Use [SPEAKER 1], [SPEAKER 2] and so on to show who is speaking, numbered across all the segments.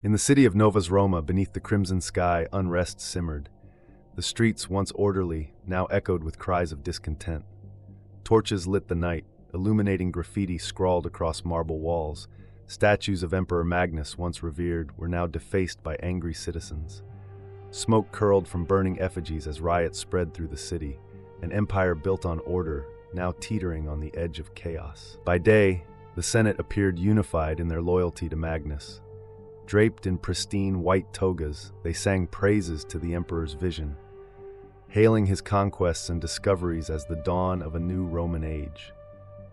[SPEAKER 1] In the city of Novas Roma, beneath the crimson sky, unrest simmered. The streets, once orderly, now echoed with cries of discontent. Torches lit the night, illuminating graffiti scrawled across marble walls. Statues of Emperor Magnus, once revered, were now defaced by angry citizens. Smoke curled from burning effigies as riots spread through the city, an empire built on order, now teetering on the edge of chaos. By day, the Senate appeared unified in their loyalty to Magnus. Draped in pristine white togas, they sang praises to the emperor's vision, hailing his conquests and discoveries as the dawn of a new Roman age.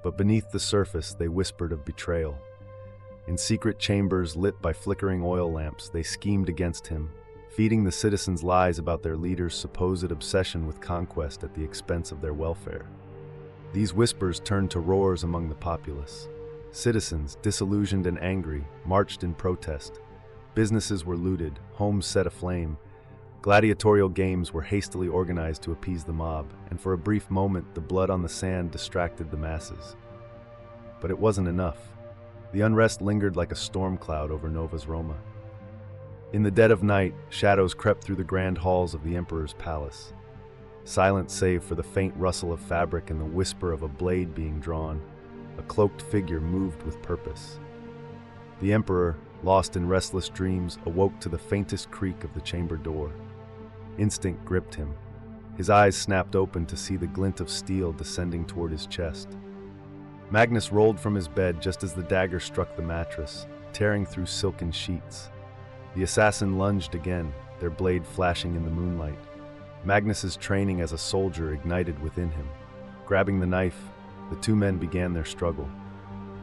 [SPEAKER 1] But beneath the surface, they whispered of betrayal. In secret chambers lit by flickering oil lamps, they schemed against him, feeding the citizens lies about their leader's supposed obsession with conquest at the expense of their welfare. These whispers turned to roars among the populace. Citizens, disillusioned and angry, marched in protest. Businesses were looted, homes set aflame. Gladiatorial games were hastily organized to appease the mob, and for a brief moment the blood on the sand distracted the masses. But it wasn't enough. The unrest lingered like a storm cloud over Novas Roma. In the dead of night, shadows crept through the grand halls of the emperor's palace. Silent save for the faint rustle of fabric and the whisper of a blade being drawn, a cloaked figure moved with purpose. The emperor, lost in restless dreams, awoke to the faintest creak of the chamber door. Instinct gripped him. His eyes snapped open to see the glint of steel descending toward his chest. Magnus rolled from his bed just as the dagger struck the mattress, tearing through silken sheets. The assassin lunged again, their blade flashing in the moonlight. Magnus's training as a soldier ignited within him. Grabbing the knife, the two men began their struggle.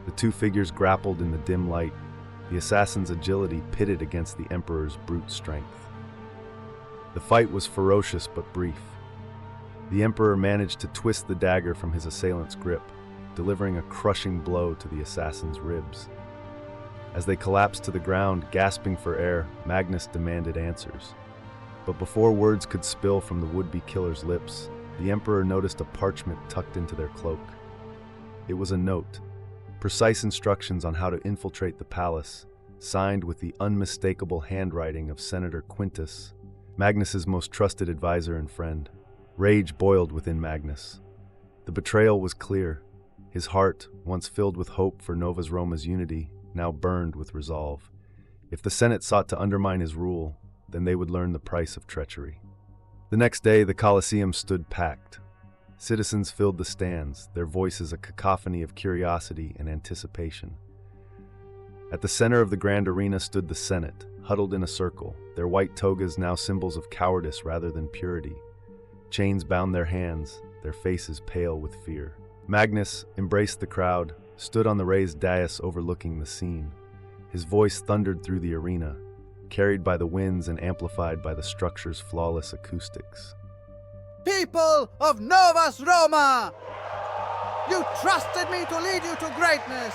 [SPEAKER 1] The two figures grappled in the dim light, the assassin's agility pitted against the emperor's brute strength. The fight was ferocious but brief. The emperor managed to twist the dagger from his assailant's grip, delivering a crushing blow to the assassin's ribs. As they collapsed to the ground, gasping for air, Magnus demanded answers. But before words could spill from the would-be killer's lips, the emperor noticed a parchment tucked into their cloak. It was a note, precise instructions on how to infiltrate the palace, signed with the unmistakable handwriting of Senator Quintus, Magnus's most trusted advisor and friend. Rage boiled within Magnus. The betrayal was clear. His heart, once filled with hope for Novas Roma's unity, now burned with resolve. If the Senate sought to undermine his rule, then they would learn the price of treachery. The next day, the Coliseum stood packed. Citizens filled the stands, their voices a cacophony of curiosity and anticipation. At the center of the grand arena stood the Senate, huddled in a circle, their white togas now symbols of cowardice rather than purity. Chains bound their hands, their faces pale with fear. Magnus embraced the crowd, stood on the raised dais overlooking the scene. His voice thundered through the arena, carried by the winds and amplified by the structure's flawless acoustics.
[SPEAKER 2] People of Novas Roma! You trusted me to lead you to greatness,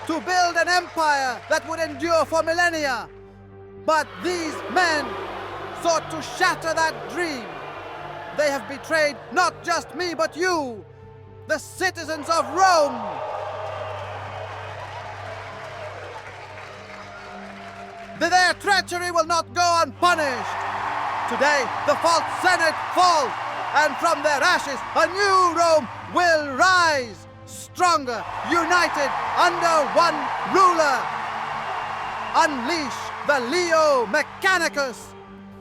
[SPEAKER 2] to build an empire that would endure for millennia. But these men sought to shatter that dream. They have betrayed not just me, but you, the citizens of Rome. Their treachery will not go unpunished. Today, the false Senate falls, and from their ashes, a new Rome will rise, stronger, united, under one ruler. Unleash the Leo Mechanicus.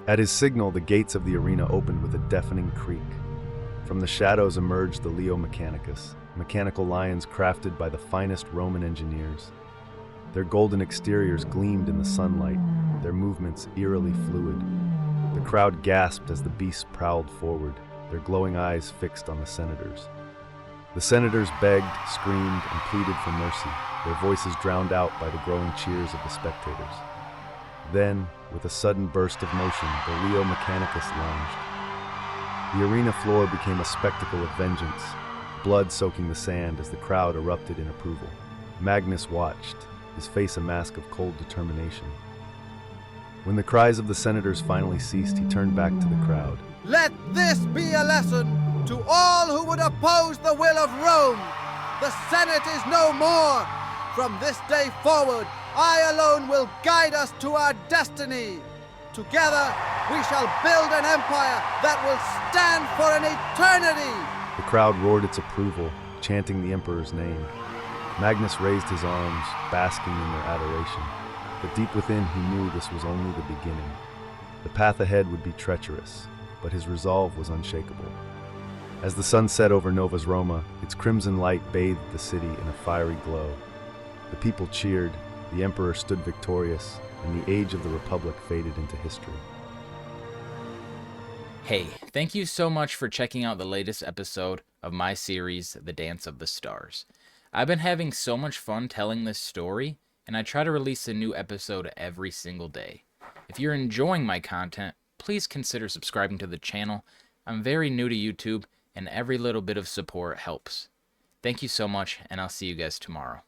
[SPEAKER 1] At his signal, the gates of the arena opened with a deafening creak. From the shadows emerged the Leo Mechanicus, mechanical lions crafted by the finest Roman engineers. Their golden exteriors gleamed in the sunlight, their movements eerily fluid. The crowd gasped as the beasts prowled forward, their glowing eyes fixed on the senators. The senators begged, screamed, and pleaded for mercy, their voices drowned out by the growing cheers of the spectators. Then, with a sudden burst of motion, the Leo Mechanicus lunged. The arena floor became a spectacle of vengeance, blood soaking the sand as the crowd erupted in approval. Magnus watched, his face a mask of cold determination. When the cries of the senators finally ceased, he turned back to the crowd.
[SPEAKER 2] Let this be a lesson to all who would oppose the will of Rome. The Senate is no more. From this day forward, I alone will guide us to our destiny. Together, we shall build an empire that will stand for an eternity.
[SPEAKER 1] The crowd roared its approval, chanting the emperor's name. Magnus raised his arms, basking in their adoration. But deep within, he knew this was only the beginning. The path ahead would be treacherous, but his resolve was unshakable. As the sun set over Novas Roma, its crimson light bathed the city in a fiery glow. The people cheered, the emperor stood victorious, and the age of the Republic faded into history.
[SPEAKER 3] Hey, thank you so much for checking out the latest episode of my series, The Dance of the Stars. I've been having so much fun telling this story, and I try to release a new episode every single day. If you're enjoying my content, please consider subscribing to the channel. I'm very new to YouTube, and every little bit of support helps. Thank you so much, and I'll see you guys tomorrow.